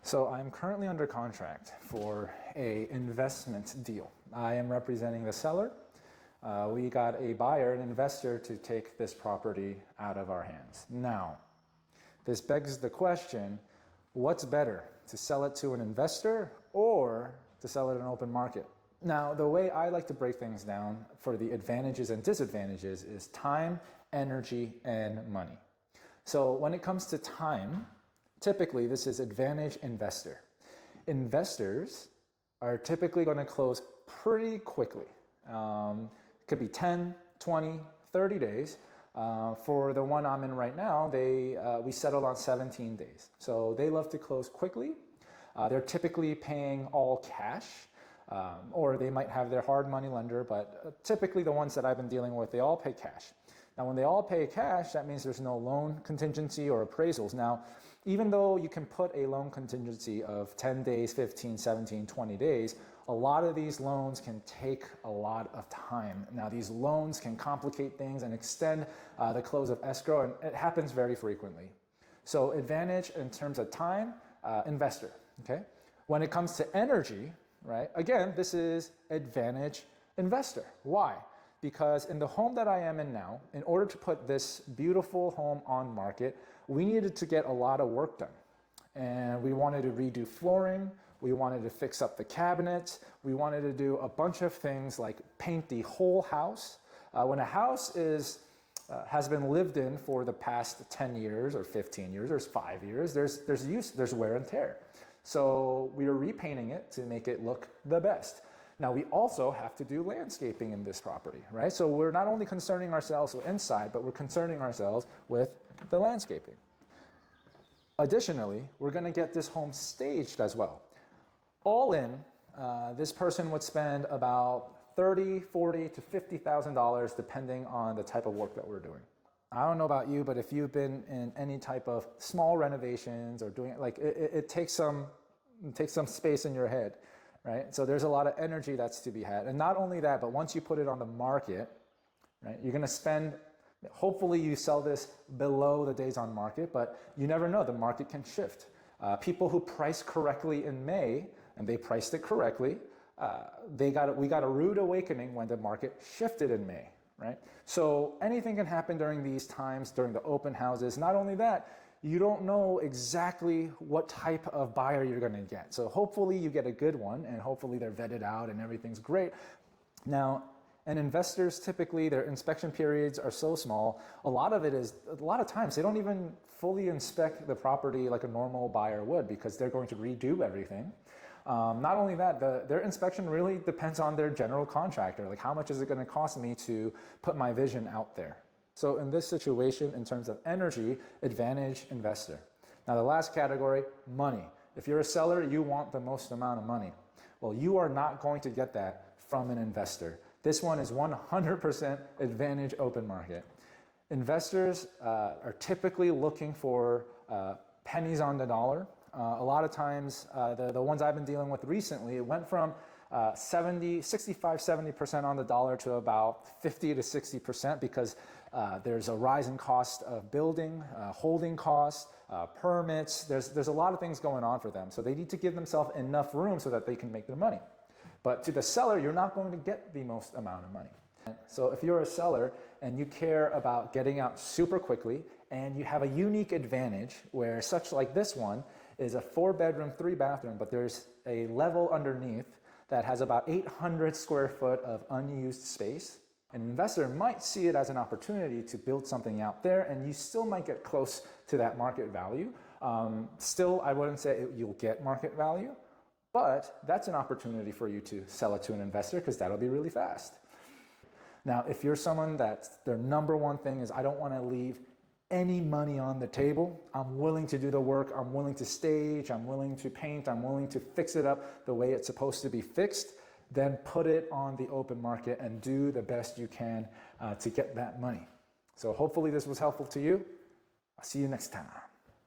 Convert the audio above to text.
So I'm currently under contract for an investment deal. I am representing the seller. We got a buyer, an investor, to take this property out of our hands. Now, this begs the question, what's better, to sell it to an investor or to sell it in an open market? Now, the way I like to break things down for the advantages and disadvantages is time, energy, and money. So when it comes to time, typically this is advantage investor. Investors are typically going to close pretty quickly. It could be 10, 20, 30 days. For the one I'm in right now, we settled on 17 days. So they love to close quickly. They're typically paying all cash, or they might have their hard money lender, but typically the ones that I've been dealing with, they all pay cash. Now, when they all pay cash, that means there's no loan contingency or appraisals. Now, even though you can put a loan contingency of 10 days, 15, 17, 20 days, a lot of these loans can take a lot of time. Now, these loans can complicate things and extend the close of escrow, and it happens very frequently. So advantage in terms of time, investor, okay? When it comes to energy, right, again, this is advantage investor. Why? Because in the home that I am in now, in order to put this beautiful home on market, we needed to get a lot of work done. And we wanted to redo flooring, we wanted to fix up the cabinets, we wanted to do a bunch of things like paint the whole house. When a house has been lived in for the past 10 years or 15 years or 5 years, there's wear and tear. So we are repainting it to make it look the best. Now, we also have to do landscaping in this property, right? So we're not only concerning ourselves with inside, but we're concerning ourselves with the landscaping. Additionally, we're going to get this home staged as well. All in, this person would spend about $30,000, $40,000 to $50,000 depending on the type of work that we're doing. I don't know about you, but if you've been in any type of small renovations or doing like it takes some space in your head. Right? So there's a lot of energy that's to be had. And not only that, but once you put it on the market, right, you're going to spend, hopefully you sell this below the days on market, but you never know, the market can shift. People who price correctly in May, and they priced it correctly, we got a rude awakening when the market shifted in May, right? So anything can happen during these times, during the open houses. Not only that, you don't know exactly what type of buyer you're going to get. So hopefully you get a good one, and hopefully they're vetted out and everything's great. Now, and investors, typically their inspection periods are so small, a lot of times they don't even fully inspect the property like a normal buyer would, because they're going to redo everything. Not only that, their inspection really depends on their general contractor. Like, how much is it going to cost me to put my vision out there? So in this situation, in terms of energy, advantage investor. Now, the last category, money. If you're a seller, you want the most amount of money. Well, you are not going to get that from an investor. This one is 100% advantage open market. Investors are typically looking for pennies on the dollar. A lot of times, the ones I've been dealing with recently, it went from 65-70% on the dollar to about 50 to 60% because there's a rise in cost of building, holding costs, permits. There's a lot of things going on for them. So they need to give themselves enough room so that they can make their money. But to the seller, you're not going to get the most amount of money. So if you're a seller and you care about getting out super quickly and you have a unique advantage where, such like this one, is a 4-bedroom, 3-bathroom, but there's a level underneath that has about 800 square foot of unused space. An investor might see it as an opportunity to build something out there, and you still might get close to that market value. Still, I wouldn't say you'll get market value, but that's an opportunity for you to sell it to an investor, because that'll be really fast. Now, if you're someone that their number one thing is, I don't want to leave any money on the table, I'm willing to do the work, I'm willing to stage, I'm willing to paint, I'm willing to fix it up the way it's supposed to be fixed, then put it on the open market and do the best you can to get that money. So hopefully this was helpful to you. I'll see you next time.